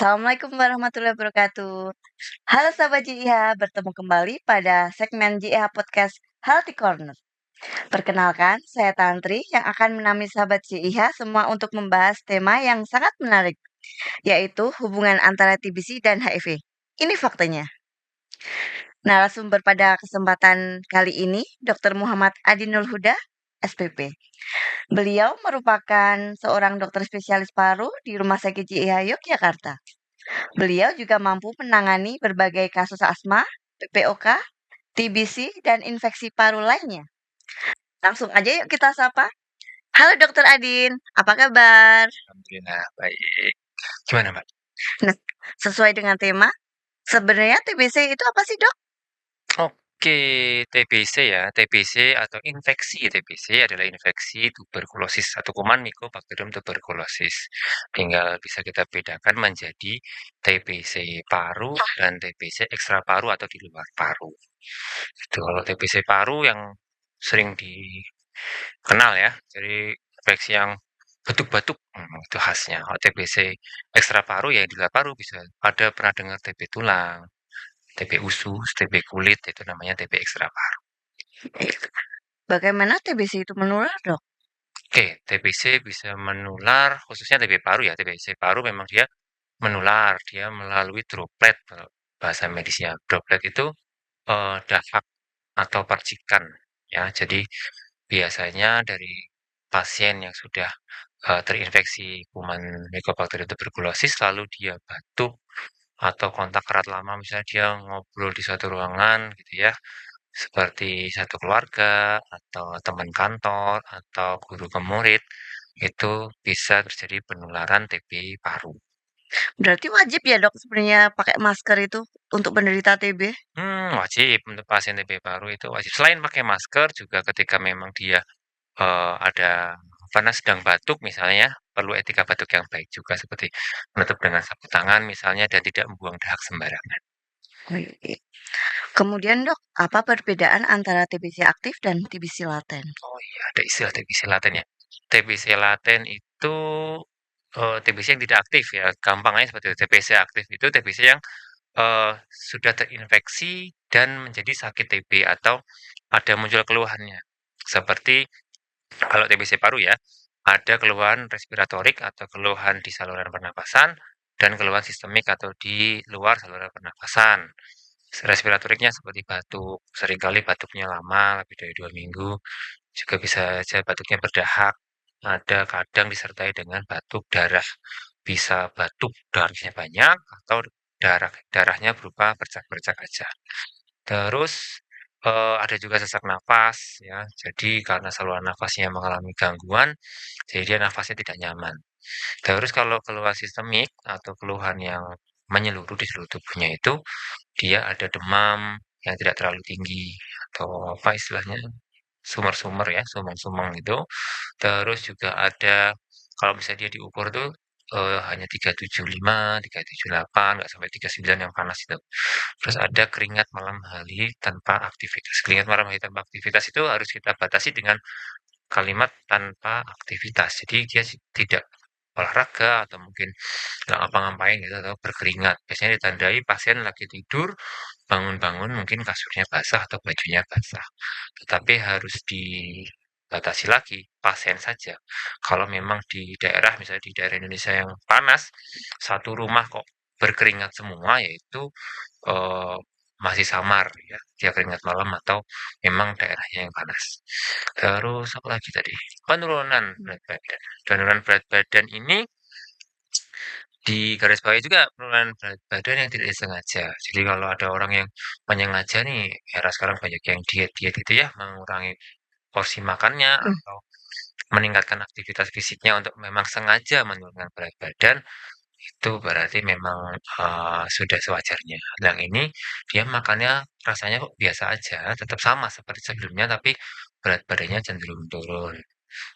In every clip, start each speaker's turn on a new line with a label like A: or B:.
A: Assalamualaikum warahmatullahi wabarakatuh. Halo sahabat JIH, bertemu kembali pada segmen JIH Podcast Healthy Corner. Perkenalkan, saya Tantri yang akan menemani sahabat JIH semua untuk membahas tema yang sangat menarik, yaitu hubungan antara TBC dan HIV. Ini faktanya. Narasumber pada kesempatan kali ini, Dr. Muhammad Adinul Huda, SPP. Beliau merupakan seorang dokter spesialis paru di Rumah Sakit JIH Yogyakarta. Beliau juga mampu menangani berbagai kasus asma, PPOK, TBC, dan infeksi paru lainnya. Langsung aja yuk kita sapa. Halo Dokter Adin, apa kabar?
B: Alhamdulillah, baik. Gimana, Mbak?
A: Nah, sesuai dengan tema, sebenarnya TBC itu apa sih dok?
B: Oke, TBC ya. TBC atau infeksi TBC adalah infeksi tuberkulosis atau kuman Mycobacterium tuberculosis. Tinggal bisa kita bedakan menjadi TBC paru dan TBC ekstra paru atau di luar paru. Itu kalau TBC paru yang sering dikenal ya, jadi infeksi yang batuk-batuk, itu khasnya. Kalau TBC ekstra paru ya di luar paru bisa ada pernah dengar TB tulang, TB usus, TB kulit, itu namanya TB ekstra paru.
A: Bagaimana TBC itu menular dok?
B: Oke, TBC bisa menular, khususnya TB paru ya. TBC paru memang dia menular, dia melalui droplet kalau bahasa medisnya. Droplet itu dahak atau percikan ya. Jadi biasanya dari pasien yang sudah terinfeksi kuman Mycobacterium tuberculosis lalu dia batuk atau kontak erat lama misalnya dia ngobrol di suatu ruangan gitu ya, seperti satu keluarga atau teman kantor atau guru ke murid, itu bisa terjadi penularan TB paru.
A: Berarti wajib ya dok sebenarnya pakai masker itu untuk penderita TB?
B: Wajib untuk pasien TB paru itu wajib. Selain pakai masker juga ketika memang dia ada karena sedang batuk misalnya, perlu etika batuk yang baik juga seperti menutup dengan sapu tangan misalnya dan tidak membuang dahak sembarangan.
A: Oke. Kemudian dok, apa perbedaan antara TBC aktif dan TBC laten?
B: Oh iya, ada istilah TBC laten ya. TBC laten itu TBC yang tidak aktif ya, gampang aja seperti itu. TBC aktif itu TBC yang sudah terinfeksi dan menjadi sakit TB atau ada muncul keluhannya. Seperti kalau TBC paru ya, ada keluhan respiratorik atau keluhan di saluran pernapasan dan keluhan sistemik atau di luar saluran pernapasan. Respiratoriknya seperti batuk, seringkali batuknya lama, lebih dari 2 minggu, juga bisa saja batuknya berdahak, ada kadang disertai dengan batuk darah, bisa batuk darahnya banyak atau darahnya berupa bercak-bercak aja. Terus, ada juga sesak napas ya, jadi karena saluran nafasnya mengalami gangguan, jadi dia nafasnya tidak nyaman. Terus kalau keluhan sistemik atau keluhan yang menyeluruh di seluruh tubuhnya itu, dia ada demam yang tidak terlalu tinggi atau apa istilahnya, sumber-sumber ya, sumeng-sumeng itu. Terus juga ada kalau misalnya dia diukur tuh, hanya 375, 378, nggak sampai 39 yang panas itu. Terus ada keringat malam hari tanpa aktivitas. Keringat malam hari tanpa aktivitas itu harus kita batasi dengan kalimat tanpa aktivitas. Jadi dia tidak olahraga atau mungkin nggak ngapa-ngapain gitu atau berkeringat. Biasanya ditandai pasien lagi tidur, bangun-bangun mungkin kasurnya basah atau bajunya basah. Tetapi harus dibatasi lagi pasien saja. Kalau memang di daerah, misalnya di daerah Indonesia yang panas, satu rumah kok berkeringat semua, yaitu eh, masih samar ya, dia keringat malam atau memang daerahnya yang panas. Terus apa lagi tadi? Penurunan berat badan. Penurunan berat badan ini digarisbawahi juga penurunan berat badan yang tidak disengaja. Jadi kalau ada orang yang menyengaja nih, era sekarang banyak yang diet-diet itu ya, mengurangi porsi makannya
A: Hmm.
B: atau meningkatkan aktivitas fisiknya untuk memang sengaja menurunkan berat badan, itu berarti memang sudah sewajarnya. Yang ini dia makannya rasanya kok biasa aja, tetap sama seperti sebelumnya, tapi berat badannya cenderung turun.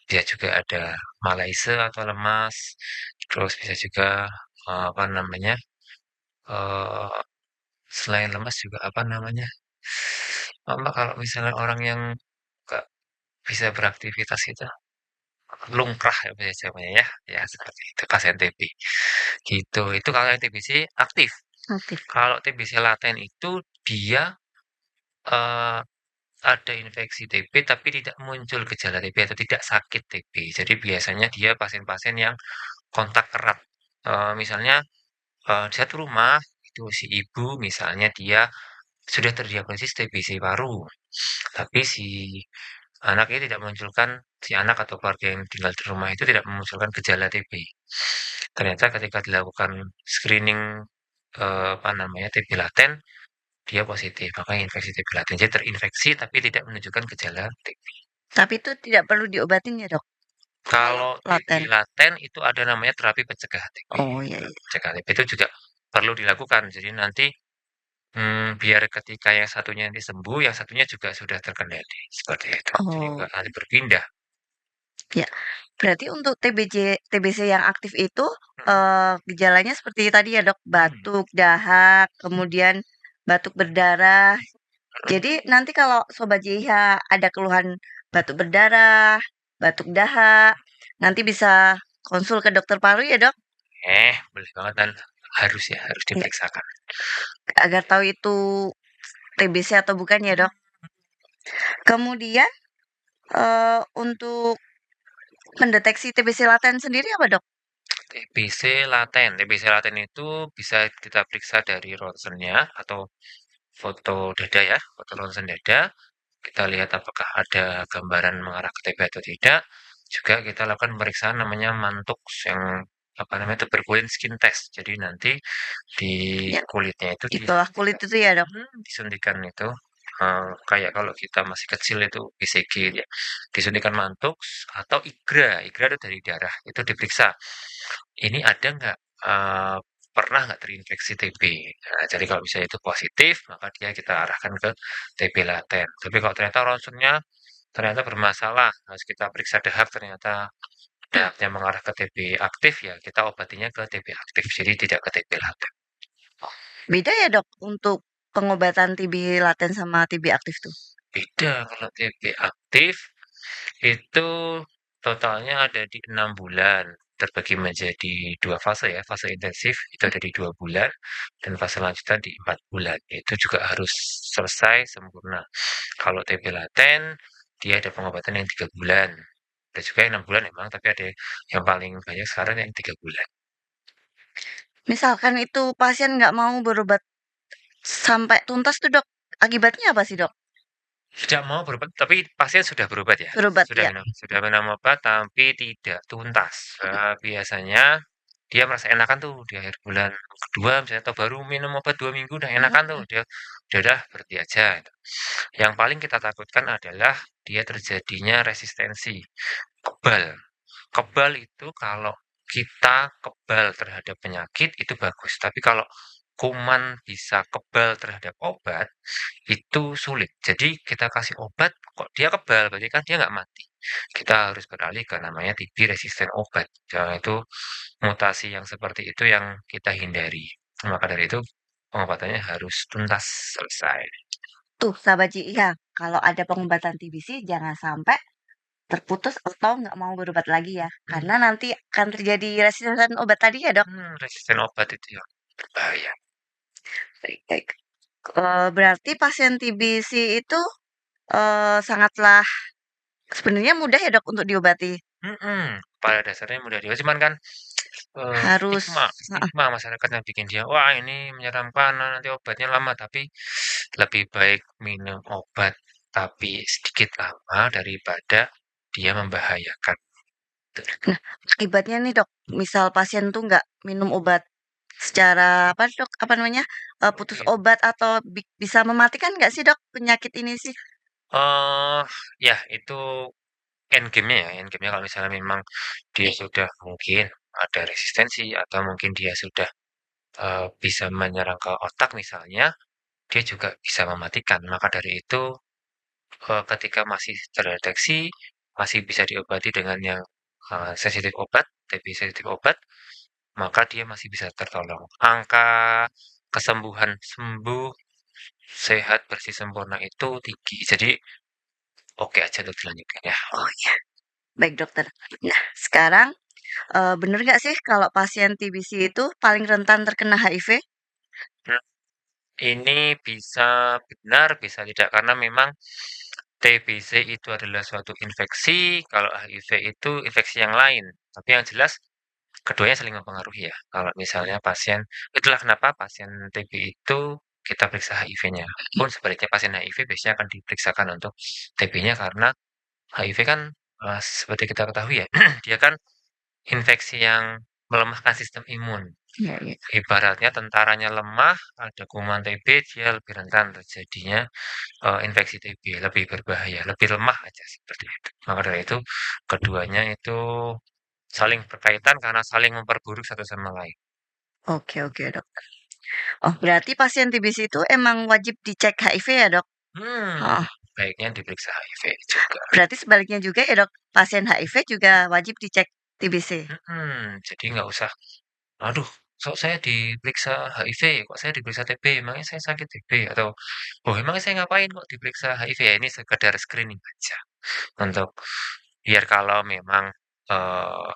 B: Bisa juga ada malaise atau lemas, terus bisa juga apa namanya, eee, selain lemas juga apa namanya, Mbak, kalau misalnya orang yang nggak bisa beraktivitas itu, lumrah ya biasanya ya, ya seperti itu pasien TB. Gitu, itu kalau yang TBC aktif.
A: Aktif.
B: Kalau TBC laten itu dia, eee, ada infeksi TB tapi tidak muncul gejala TB atau tidak sakit TB. Jadi biasanya dia pasien-pasien yang kontak erat, misalnya, di satu rumah itu si ibu misalnya dia sudah terdiagnosis TBC paru, tapi si anaknya tidak memunculkan si anak atau keluarga yang tinggal di rumah itu tidak memunculkan gejala TB. Ternyata ketika dilakukan screening, apa namanya, TB laten, dia positif, makanya infeksi TB laten. Jadi terinfeksi tapi tidak menunjukkan gejala TB.
A: Tapi itu tidak perlu diobatin ya, Dok?
B: Kalau TB
A: Laten.
B: laten itu ada namanya terapi pencegahan TB.
A: Oh, iya,
B: Terapi
A: iya.
B: pencegahan TB itu juga perlu dilakukan. Jadi nanti biar ketika yang satunya nanti sembuh, yang satunya juga sudah terkendali, seperti itu. Jadi
A: Oh,
B: nggak harus berpindah.
A: ya. Berarti untuk TBC yang aktif itu,
B: Mhm,
A: gejalanya seperti tadi ya, Dok,
B: mhm,
A: batuk, dahak, kemudian batuk berdarah.
B: mhm.
A: Jadi nanti kalau Sobat JIH ada keluhan batuk berdarah, batuk dahak, nanti bisa konsul ke dokter paru ya, Dok?
B: Boleh banget dan harus ya, harus
A: Ya,
B: diperiksakan.
A: agar tahu itu TBC atau bukan ya, Dok. Kemudian, untuk mendeteksi TBC laten sendiri apa, Dok?
B: TBC laten itu bisa kita periksa dari ronsennya atau foto dada ya, foto ronsen dada. Kita lihat apakah ada gambaran mengarah ke TB atau tidak. Juga kita lakukan pemeriksaan namanya MANTOX yang apa namanya tuberculin skin test. Jadi nanti di
A: Ya,
B: kulitnya itu
A: di bawah kulit itu ya, Dok?
B: disuntikan itu kayak kalau kita masih kecil itu BCG ya. Disuntikan MANTOX atau IGRA. IGRA itu dari darah. Itu diperiksa. Ini ada nggak, pernah nggak terinfeksi TB? Nah, jadi kalau misalnya itu positif, maka dia kita arahkan ke TB laten. Tapi kalau ternyata ronsennya ternyata bermasalah, harus kita periksa dahak, ternyata dahaknya mengarah ke TB aktif, ya kita obatinya ke TB aktif, jadi tidak ke TB laten.
A: Beda ya, Dok, untuk pengobatan TB laten sama TB aktif tuh?
B: Beda kalau TB aktif itu totalnya ada di 6 bulan, terbagi menjadi 2 fase ya, fase intensif itu ada di 2 bulan, dan fase lanjutan di 4 bulan. Itu juga harus selesai sempurna. Kalau TB laten, dia ada pengobatan yang 3 bulan. Ada juga yang 6 bulan memang, tapi ada yang paling banyak sekarang yang 3 bulan.
A: Misalkan itu pasien nggak mau berobat sampai tuntas tuh, Dok, akibatnya apa sih, Dok?
B: Tidak mau berobat, tapi pasien sudah berobat ya?
A: Berobat ya?
B: Sudah minum obat tapi tidak tuntas. Biasanya dia merasa enakan tuh di akhir bulan kedua misalnya atau baru minum obat 2 minggu udah enakan tuh,
A: Mhm.
B: dia udah berhenti aja gitu. Yang paling kita takutkan adalah dia terjadinya resistensi, kebal. Kebal itu kalau kita kebal terhadap penyakit itu bagus, tapi kalau kuman bisa kebal terhadap obat, itu sulit. Jadi kita kasih obat, kok dia kebal, berarti kan dia nggak mati. Kita harus beralih ke namanya TB resisten obat. Jangan itu mutasi yang seperti itu yang kita hindari. Maka dari itu pengobatannya harus tuntas selesai.
A: Tuh, sahabat JIH, kalau ada pengobatan TBC jangan sampai terputus atau nggak mau berobat lagi ya,
B: Hmm,
A: karena nanti akan terjadi resistensi obat tadi ya, Dok?
B: resisten obat itu yang berbahaya.
A: Baik, baik. Berarti pasien TBC itu, sangatlah sebenarnya mudah ya, Dok, untuk diobati?
B: Pada dasarnya mudah juga, cuman kan
A: Harus heeh,
B: stigma masyarakat yang bikin dia, "Wah ini menyeramkan, nanti obatnya lama." Tapi lebih baik minum obat tapi sedikit lama daripada dia membahayakan.
A: nah, akibatnya nih, Dok, misal pasien tuh nggak minum obat secara apa, Dok, apa namanya, putus
B: Rutin.
A: obat atau bisa mematikan nggak sih, Dok, penyakit ini sih?
B: Eee, ya itu endgame-nya ya, endgame-nya kalau misalnya memang dia sudah mungkin ada resistensi atau mungkin dia sudah, bisa menyerang ke otak misalnya, dia juga bisa mematikan. Maka dari itu ketika masih terdeteksi, masih bisa diobati dengan yang, sensitif obat, TB sensitif obat, maka dia masih bisa tertolong. Angka kesembuhan sembuh, sehat, bersih, sempurna itu tinggi. Jadi, oke aja untuk dilanjutkan ya.
A: Oh, iya. Baik dokter. Nah sekarang, bener nggak sih kalau pasien TBC itu paling rentan terkena HIV?
B: Nah, ini bisa benar, bisa tidak, karena memang TBC itu adalah suatu infeksi, kalau HIV itu infeksi yang lain. Tapi yang jelas keduanya saling mempengaruhi ya. Kalau misalnya pasien, itulah kenapa pasien TB itu kita periksa HIV-nya. Pun sebaliknya pasien HIV biasanya akan diperiksakan untuk TB-nya karena HIV kan seperti kita ketahui ya, dia kan infeksi yang melemahkan sistem imun.
A: Iya iya.
B: Ibaratnya tentaranya lemah, ada kuman TB, dia lebih rentan terjadinya infeksi TB, lebih berbahaya, lebih lemah aja seperti itu. Maka dari itu keduanya itu saling berkaitan karena saling memperburuk satu sama lain.
A: Oke oke dok. Oh berarti pasien TBC itu emang wajib dicek HIV ya dok?
B: Hmm,
A: Heeh.
B: baiknya diperiksa HIV juga.
A: Berarti sebaliknya juga ya dok, pasien HIV juga wajib dicek TBC?
B: Jadi nggak usah, aduh, kok saya diperiksa HIV, kok saya diperiksa TB, emangnya saya sakit TB atau, oh emangnya saya ngapain kok diperiksa HIV ya ini sekedar screening aja untuk biar kalau memang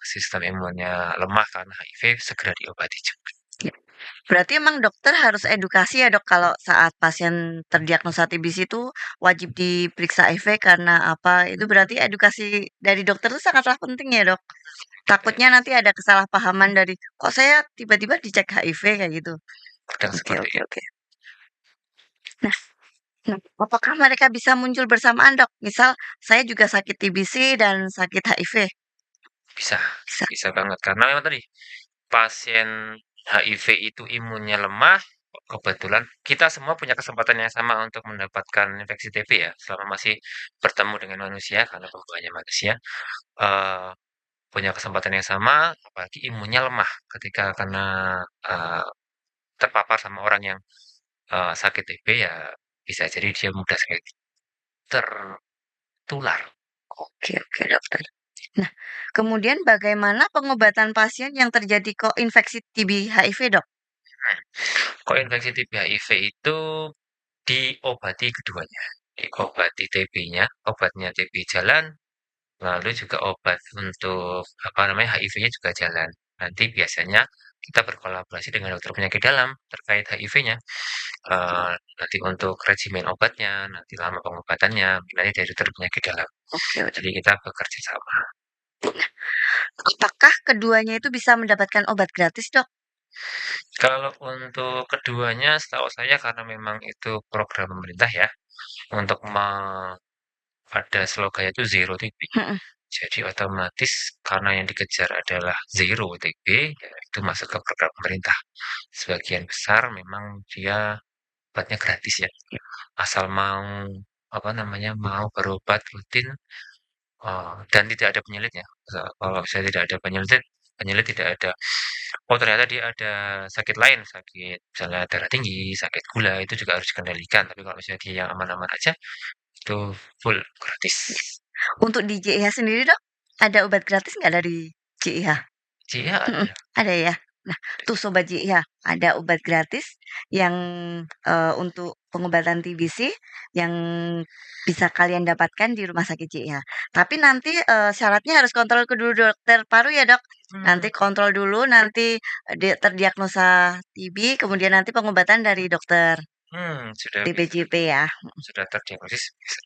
B: sistem imunnya lemah karena HIV segera diobati juga.
A: Ya. Berarti emang dokter harus edukasi ya dok kalau saat pasien terdiagnosa TBC itu wajib diperiksa HIV karena apa? Itu berarti edukasi dari dokter itu sangatlah penting ya dok.
B: Betul,
A: Takutnya nanti ada kesalahpahaman dari kok saya tiba-tiba dicek HIV kayak gitu.
B: kadang
A: Oke
B: seperti
A: oke
B: itu.
A: oke. Nah, nah, apakah mereka bisa muncul bersamaan dok? Misal saya juga sakit TBC dan sakit HIV.
B: Bisa,
A: Bisa.
B: bisa banget karena memang tadi pasien HIV itu imunnya lemah, kebetulan kita semua punya kesempatan yang sama untuk mendapatkan infeksi TB ya, selama masih bertemu dengan manusia karena pembawanya manusia, eee, punya kesempatan yang sama, apalagi imunnya lemah ketika kena, eee, terpapar sama orang yang, sakit TB ya bisa jadi dia mudah sekali tertular.
A: Oke oke dokter. Nah, kemudian bagaimana pengobatan pasien yang terjadi kok infeksi TB HIV dok?
B: Kok infeksi TB HIV itu diobati keduanya, diobati TB-nya, obatnya TB jalan, lalu juga obat untuk, apa namanya, HIV-nya juga jalan. Nanti biasanya kita berkolaborasi dengan dokter penyakit dalam terkait HIV-nya, nanti untuk regimen obatnya, nanti lama pengobatannya, nanti dari dokter penyakit dalam.
A: Oke dok.
B: Jadi kita bekerja sama.
A: Apakah keduanya itu bisa mendapatkan obat gratis dok?
B: Kalau untuk keduanya setahu saya karena memang itu program pemerintah ya, untuk ada slogannya itu Zero TB.
A: Mm-mm.
B: Jadi otomatis karena yang dikejar adalah zero TB, ya itu masuk ke program pemerintah. Sebagian besar memang dia obatnya gratis ya, asal mau, apa namanya, mau berobat rutin, dan tidak ada penyelitnya. Kalau saya tidak ada penyelit tidak ada, oh ternyata dia ada sakit lain, sakit misalnya darah tinggi, sakit gula, itu juga harus dikendalikan. Tapi kalau misalnya dia yang aman-aman aja, itu full gratis.
A: Untuk di JIH sendiri dok, ada obat gratis nggak dari JIH?
B: Iya
A: Mm-mm,
B: ada.
A: ada ya. Nah, tuh sobat JIH, ada obat gratis yang untuk pengobatan TBC yang bisa kalian dapatkan di rumah sakit JIH. Tapi nanti syaratnya harus kontrol ke dulu dokter paru ya dok.
B: Hmm.
A: Nanti kontrol dulu, nanti terdiagnosa TB, kemudian nanti pengobatan dari dokter
B: Sudah bisa
A: TPJP ya.
B: sudah terdiagnosis bisa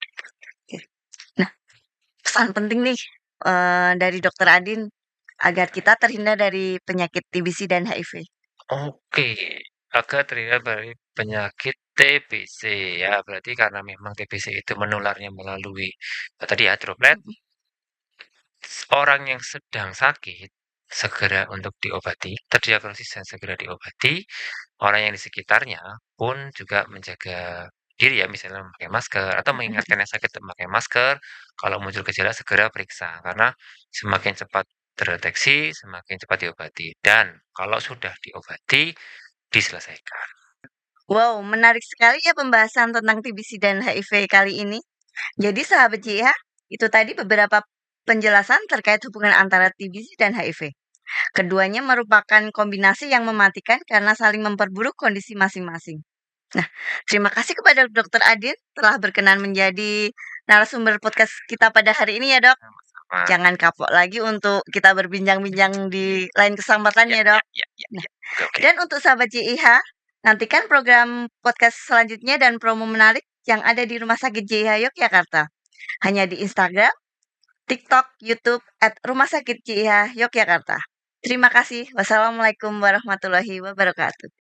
A: Oke. Nah, pesan penting nih dari dokter Adin agar kita terhindar dari penyakit TBC dan HIV.
B: oke, agar terhindar dari penyakit TBC ya, berarti karena memang TBC itu menularnya melalui, tadi ya droplet,
A: Mhm.
B: orang yang sedang sakit segera untuk diobati, terdiagnosis dan segera diobati, orang yang di sekitarnya pun juga menjaga diri ya, misalnya memakai masker atau mengingatkan yang sakit untuk memakai masker, kalau muncul gejala segera periksa, karena semakin cepat terdeteksi, semakin cepat diobati, dan kalau sudah diobati, diselesaikan.
A: Wow, menarik sekali ya pembahasan tentang TBC dan HIV kali ini. Jadi sahabat JIH, itu tadi beberapa penjelasan terkait hubungan antara TBC dan HIV. Keduanya merupakan kombinasi yang mematikan karena saling memperburuk kondisi masing-masing. Nah, terima kasih kepada Dokter Adin telah berkenan menjadi narasumber podcast kita pada hari ini ya, Dok.
B: Sama.
A: Jangan kapok lagi untuk kita berbincang-bincang di lain kesempatan
B: Ya
A: ya,
B: ya
A: Dok.
B: ya ya
A: Nah,
B: ya. Oke oke.
A: dan untuk sahabat JIH, nantikan program podcast selanjutnya dan promo menarik yang ada di Rumah Sakit JIH Yogyakarta. Hanya di Instagram, TikTok, YouTube @Rumah Sakit JIH Yogyakarta. Terima kasih. Wassalamualaikum warahmatullahi wabarakatuh.